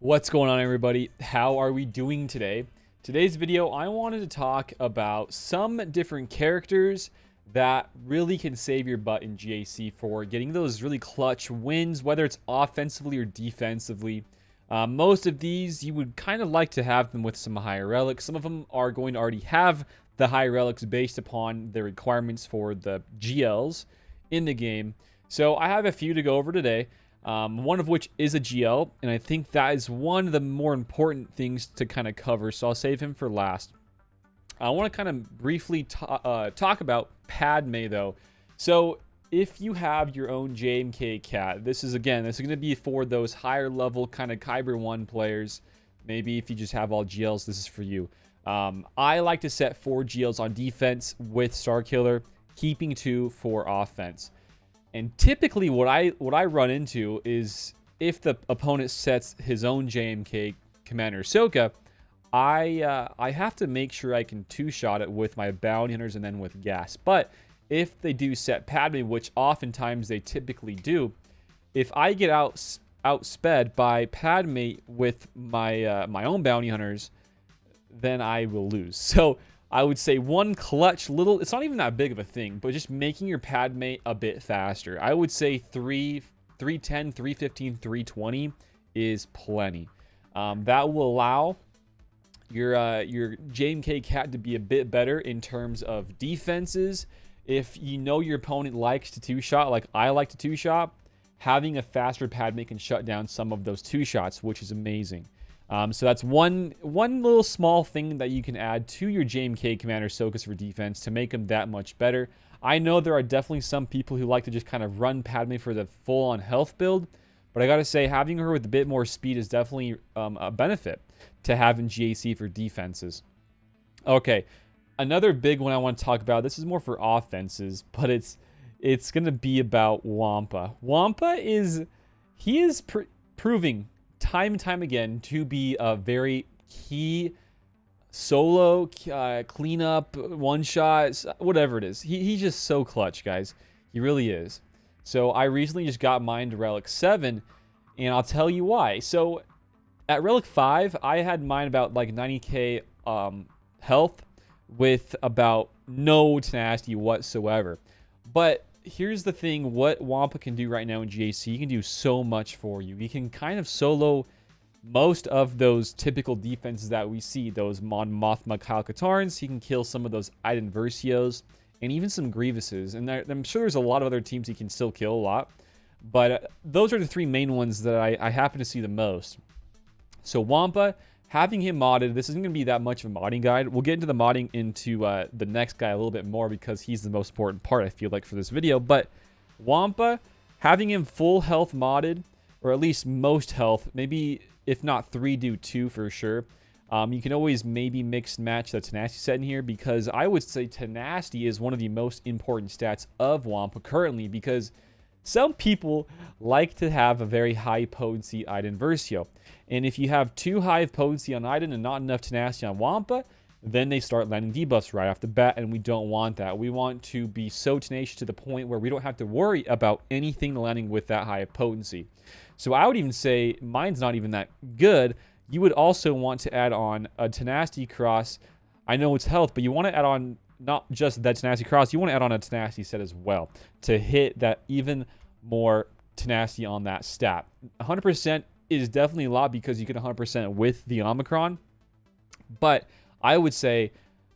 What's going on, everybody? How are we doing today? Today's video, I wanted to talk about some different characters that really can save your butt in GAC for getting those really clutch wins, whether it's offensively or defensively. Most of these, you would kind of like to have them with some higher relics. Some of them are going to already have the high relics based upon the requirements for the GLs in the game. So I have a few to go over today. One of which is a GL, and I think that is one of the more important things to kind of cover, so I'll save him for last. I want to kind of briefly talk about Padme, though. So if you have your own JMK cat, this is going to be for those higher level kind of Kyber 1 players. Maybe if you just have all GLs, this is for you. I like to set 4 GLs on defense with Starkiller, keeping 2 for offense. And typically what I run into is if the opponent sets his own JMK Commander Ahsoka, I have to make sure I can two-shot it with my bounty hunters and then with gas. But if they do set Padme, which oftentimes they typically do, if I get outsped by Padme with my my own bounty hunters, then I will lose. So I would say one clutch little, it's not even that big of a thing, but just making your Padme a bit faster. I would say 310, 315, 320 is plenty. That will allow your JMK cat to be a bit better in terms of defenses. If you know your opponent likes to two-shot, like I like to two-shot, having a faster Padme can shut down some of those two-shots, which is amazing. So that's one little small thing that you can add to your JMK Commander Ahsokas for defense to make them that much better. I know there are definitely some people who like to just kind of run Padme for the full-on health build, but I gotta say, having her with a bit more speed is definitely a benefit to having GAC for defenses. Okay, another big one I want to talk about, this is more for offenses, but it's gonna be about Wampa. Wampa is proving time and time again to be a very key solo cleanup, one shot, whatever it is. He's just so clutch, guys. He really is. So I recently just got mine to Relic 7, and I'll tell you why. So at Relic 5, I had mine about like 90k health with about no tenacity whatsoever. But here's the thing, what Wampa can do right now in GAC, he can do so much for you. He can kind of solo most of those typical defenses that we see, those Mon Mothma Kyle Katarns. He can kill some of those Iden Versios and even some Grievuses. And I'm sure there's a lot of other teams he can still kill a lot. But those are the 3 main ones that I happen to see the most. So Wampa, having him modded, this isn't going to be that much of a modding guide. We'll get into the modding into the next guy a little bit more because he's the most important part, I feel like, for this video. But Wampa, having him full health modded, or at least most health, maybe if not 3, do 2 for sure. You can always maybe mix and match the tenacity set in here, because I would say tenacity is one of the most important stats of Wampa currently, because some people like to have a very high potency Iden Versio. And if you have too high of potency on Iden and not enough tenacity on Wampa, then they start landing debuffs right off the bat, and we don't want that. We want to be so tenacious to the point where we don't have to worry about anything landing with that high of potency. So I would even say mine's not even that good. You would also want to add on a tenacity cross. I know it's health, but you want to add on not just that tenacity cross, you want to add on a tenacity set as well to hit that even more tenacity on that stat. 100% is definitely a lot because you get 100% with the Omicron, but I would say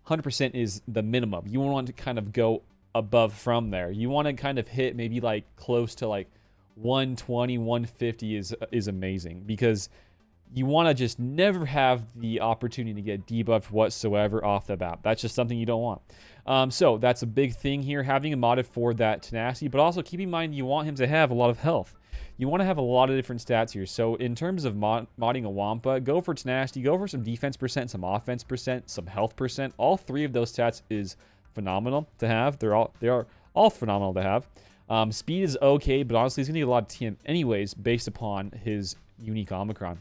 100% is the minimum. You want to kind of go above from there. You want to kind of hit maybe like close to like 120, 150 is amazing, because you want to just never have the opportunity to get debuffed whatsoever off the bat. That's just something you don't want. So that's a big thing here, having him modded for that tenacity, but also keep in mind you want him to have a lot of health. You want to have a lot of different stats here. So in terms of modding a Wampa, go for tenacity, go for some defense percent, some offense percent, some health percent. All 3 of those stats is phenomenal to have. They are all phenomenal to have. Speed is okay, but honestly, he's going to get a lot of TM anyways based upon his unique Omicron.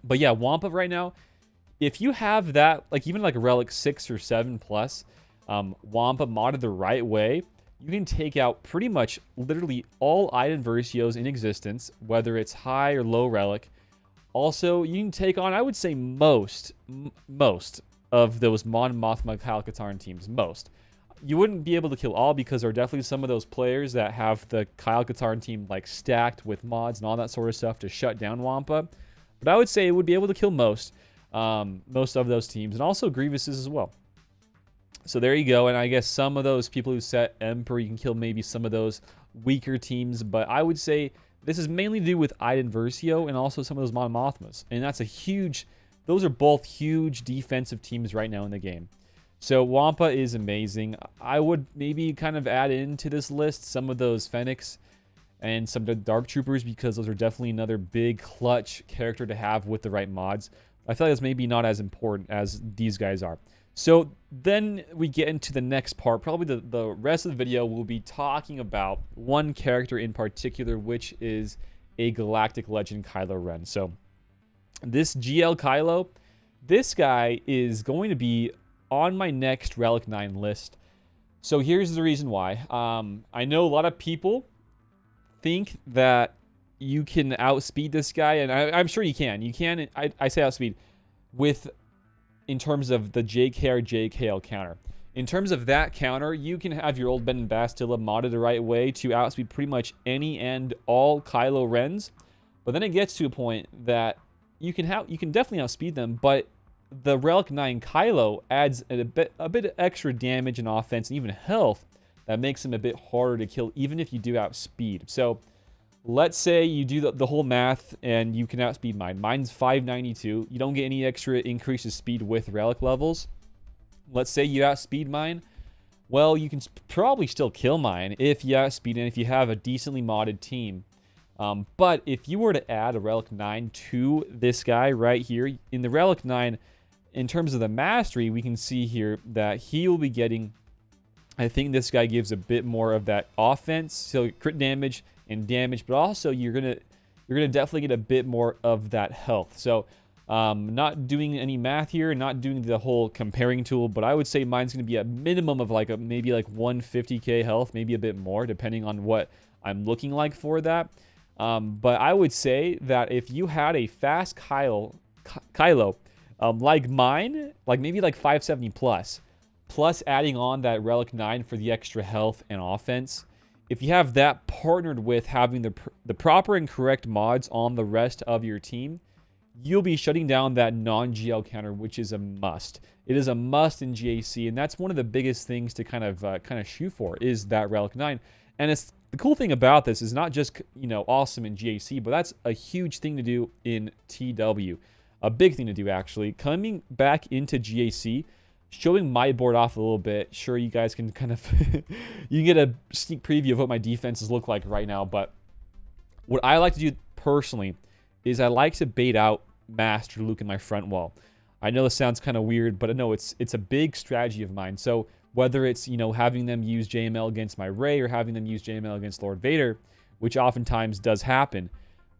But yeah, Wampa right now, if you have that, like even like a Relic 6 or 7 plus, Wampa modded the right way, you can take out pretty much literally all Iden Versios in existence, whether it's high or low Relic. Also, you can take on, I would say, most of those Mon Mothma Kyle Katarn teams. Most. You wouldn't be able to kill all because there are definitely some of those players that have the Kyle Katarn team like stacked with mods and all that sort of stuff to shut down Wampa. But I would say it would be able to kill most of those teams, and also Grievous's as well. So there you go. And I guess some of those people who set Emperor, you can kill maybe some of those weaker teams. But I would say this is mainly to do with Iden Versio and also some of those Mon Mothmas. And that's a huge, those are both huge defensive teams right now in the game. So Wampa is amazing. I would maybe kind of add into this list some of those Fennecs and some of the Dark Troopers, because those are definitely another big clutch character to have with the right mods. I feel like it's maybe not as important as these guys are. So then we get into the next part. Probably the rest of the video will be talking about one character in particular, which is a Galactic Legend Kylo Ren. So this GL Kylo, this guy is going to be on my next Relic 9 list. So here's the reason why. I know a lot of people think that you can outspeed this guy, and I'm sure you can. You can, I say outspeed, in terms of the JKR JKL counter. In terms of that counter, you can have your old Ben and Bastilla modded the right way to outspeed pretty much any and all Kylo Rens. But then it gets to a point that you can definitely outspeed them, but the Relic 9 Kylo adds a bit of extra damage and offense and even health that makes him a bit harder to kill, even if you do outspeed. So let's say you do the whole math and you can outspeed mine. Mine's 592. You don't get any extra increase of speed with Relic levels. Let's say you outspeed mine. Well, you can probably still kill mine if you outspeed and if you have a decently modded team. But if you were to add a Relic 9 to this guy right here, in the Relic 9, in terms of the mastery, we can see here that he will be getting, I think this guy gives a bit more of that offense, so crit damage and damage, but also you're gonna definitely get a bit more of that health. So not doing any math here, not doing the whole comparing tool, but I would say mine's gonna be a minimum of like maybe like 150k health, maybe a bit more, depending on what I'm looking like for that. But I would say that if you had a fast Kylo, like mine, like maybe like 570 plus adding on that Relic 9 for the extra health and offense, if you have that partnered with having the proper and correct mods on the rest of your team, you'll be shutting down that non-GL counter, which is a must. It is a must in GAC, and that's one of the biggest things to kind of shoot for, is that Relic 9. And it's the cool thing about this is not just, you know, awesome in GAC, but that's a huge thing to do in TW. A big thing to do, actually. Coming back into GAC, showing my board off a little bit. Sure, you guys can kind of you can get a sneak preview of what my defenses look like right now, but what I like to do personally is I like to bait out Master Luke in my front wall. I know this sounds kind of weird, but I know it's a big strategy of mine. So whether it's, you know, having them use JML against my Rey or having them use JML against Lord Vader, which oftentimes does happen,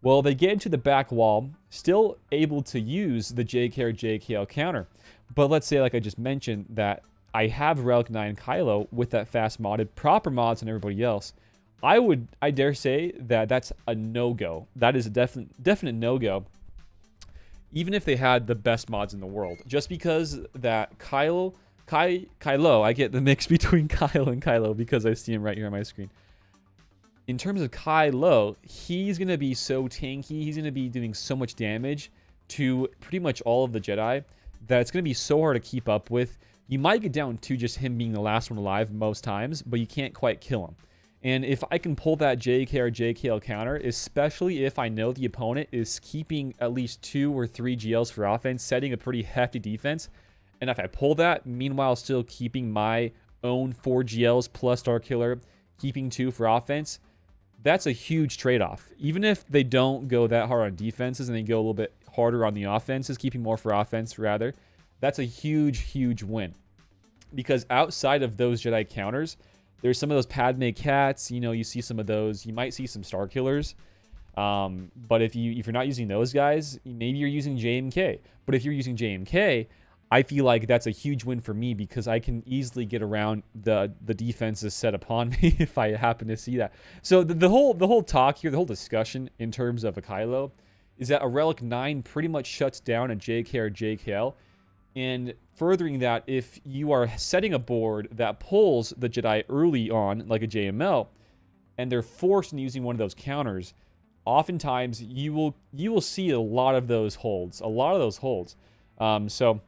well, they get into the back wall, still able to use the JKR JKL counter. But let's say, like I just mentioned, that I have Relic 9 Kylo with that fast modded, proper mods and everybody else. I dare say that that's a no-go. That is a definite no-go, even if they had the best mods in the world. Just because that Kylo, I get the mix between Kyle and Kylo because I see him right here on my screen. In terms of Kylo, he's going to be so tanky, he's going to be doing so much damage to pretty much all of the Jedi that it's going to be so hard to keep up with. You might get down to just him being the last one alive most times, but you can't quite kill him. And if I can pull that JK or JKL counter, especially if I know the opponent is keeping at least 2 or 3 GLs for offense, setting a pretty hefty defense, and if I pull that, meanwhile still keeping my own 4 GLs plus Starkiller, keeping 2 for offense, that's a huge trade-off. Even if they don't go that hard on defenses and they go a little bit harder on the offenses, keeping more for offense rather, that's a huge win. Because outside of those Jedi counters, there's some of those Padme cats, you know, you see some of those. You might see some Starkillers. But if you're not using those guys, maybe you're using JMK. But if you're using JMK, I feel like that's a huge win for me because I can easily get around the defenses set upon me if I happen to see that. So the whole talk here, the whole discussion in terms of a Kylo is that a Relic 9 pretty much shuts down a JK or JKL. And furthering that, if you are setting a board that pulls the Jedi early on, like a JML, and they're forced into using one of those counters, oftentimes you will see a lot of those holds. So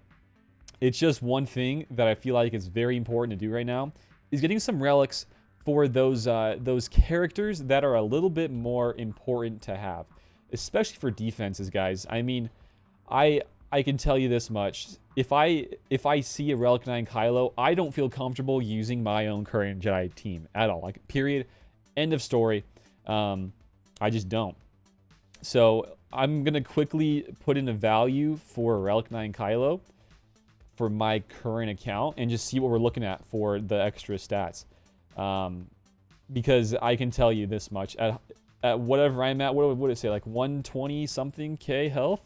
it's just one thing that I feel like is very important to do right now, is getting some relics for those characters that are a little bit more important to have, especially for defenses, guys. I mean, I can tell you this much. If I see a Relic 9 Kylo, I don't feel comfortable using my own current Jedi team at all. Like, period. End of story. I just don't. So I'm going to quickly put in a value for a Relic 9 Kylo for my current account and just see what we're looking at for the extra stats. Because I can tell you this much. At whatever I'm at, what would it say? Like 120 something K health?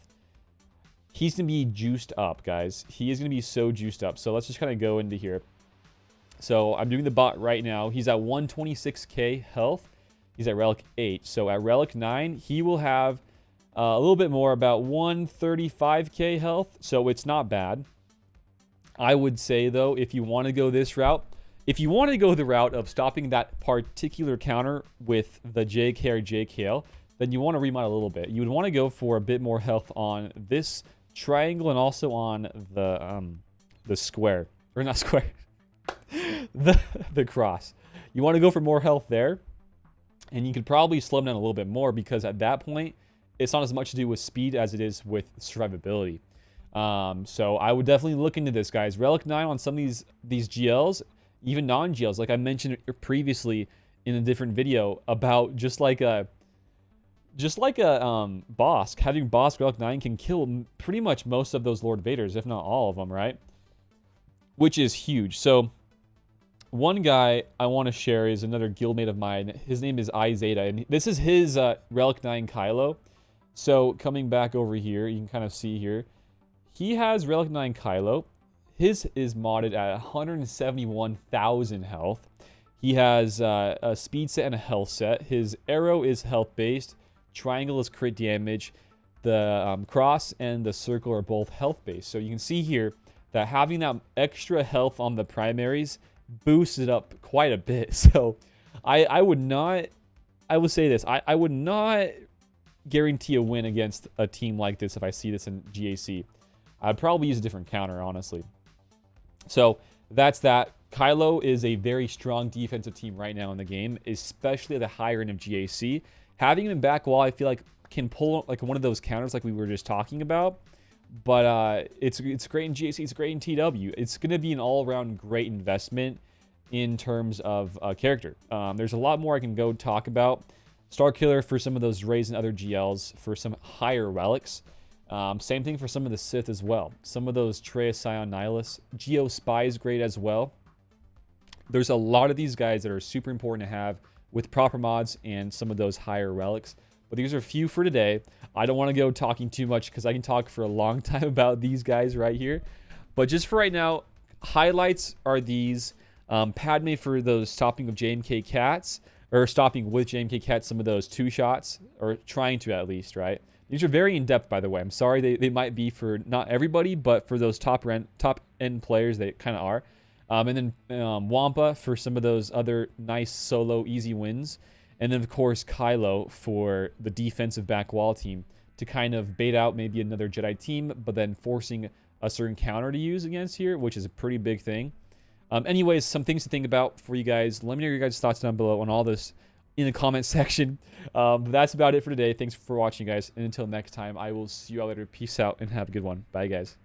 He's going to be juiced up, guys. He is going to be so juiced up. So let's just kind of go into here. So I'm doing the bot right now. He's at 126k health. He's at Relic 8. So at Relic 9, he will have a little bit more, about 135k health. So it's not bad. I would say, though, if you want to go this route, if you want to go the route of stopping that particular counter with the JK or JKL, then you want to remodel a little bit. You would want to go for a bit more health on this triangle and also on the square. Or not square. the cross. You want to go for more health there. And you could probably slow them down a little bit more, because at that point, it's not as much to do with speed as it is with survivability. So I would definitely look into this, guys. Relic 9 on some of these GLs, even non-GLs, like I mentioned previously in a different video, about just like a Bosk. Having Bosk Relic 9 can kill pretty much most of those Lord Vaders, if not all of them, right? Which is huge. So one guy I want to share is another guildmate of mine. His name is Izeta, and this is his Relic 9 Kylo. So coming back over here, you can kind of see here, he has Relic 9 Kylo. His is modded at 171,000 health. He has a speed set and a health set. His arrow is health based. Triangle is crit damage. The cross and the circle are both health based. So you can see here that having that extra health on the primaries boosts it up quite a bit. So I would say this. I would not guarantee a win against a team like this if I see this in GAC. I'd probably use a different counter, honestly. So that's that. Kylo is a very strong defensive team right now in the game, especially at the higher end of GAC. Having him in back wall, I feel like can pull like one of those counters like we were just talking about. But it's great in GAC, it's great in TW. It's going to be an all-around great investment in terms of character. There's a lot more I can go talk about. Star Killer for some of those Rays and other GLs for some higher relics. Same thing for some of the Sith as well. Some of those Trey, Scion, Nihilus. Geo Spy is great as well. There's a lot of these guys that are super important to have with proper mods and some of those higher relics. But these are a few for today. I don't want to go talking too much because I can talk for a long time about these guys right here. But just for right now, highlights are these. Padme for those stopping of JMK cats, or stopping with JMK cats some of those two shots, or trying to at least, right? These are very in-depth, by the way. I'm sorry they might be for not everybody, but for those top-end players, they kind of are. And then Wampa for some of those other nice solo easy wins. And then, of course, Kylo for the defensive back wall team to kind of bait out maybe another Jedi team, but then forcing a certain counter to use against here, which is a pretty big thing. Anyways, some things to think about for you guys. Let me know your guys' thoughts down below on all this in the comment section. That's about it for today. Thanks for watching, guys. And until next time, I will see you all later. Peace out and have a good one. Bye, guys.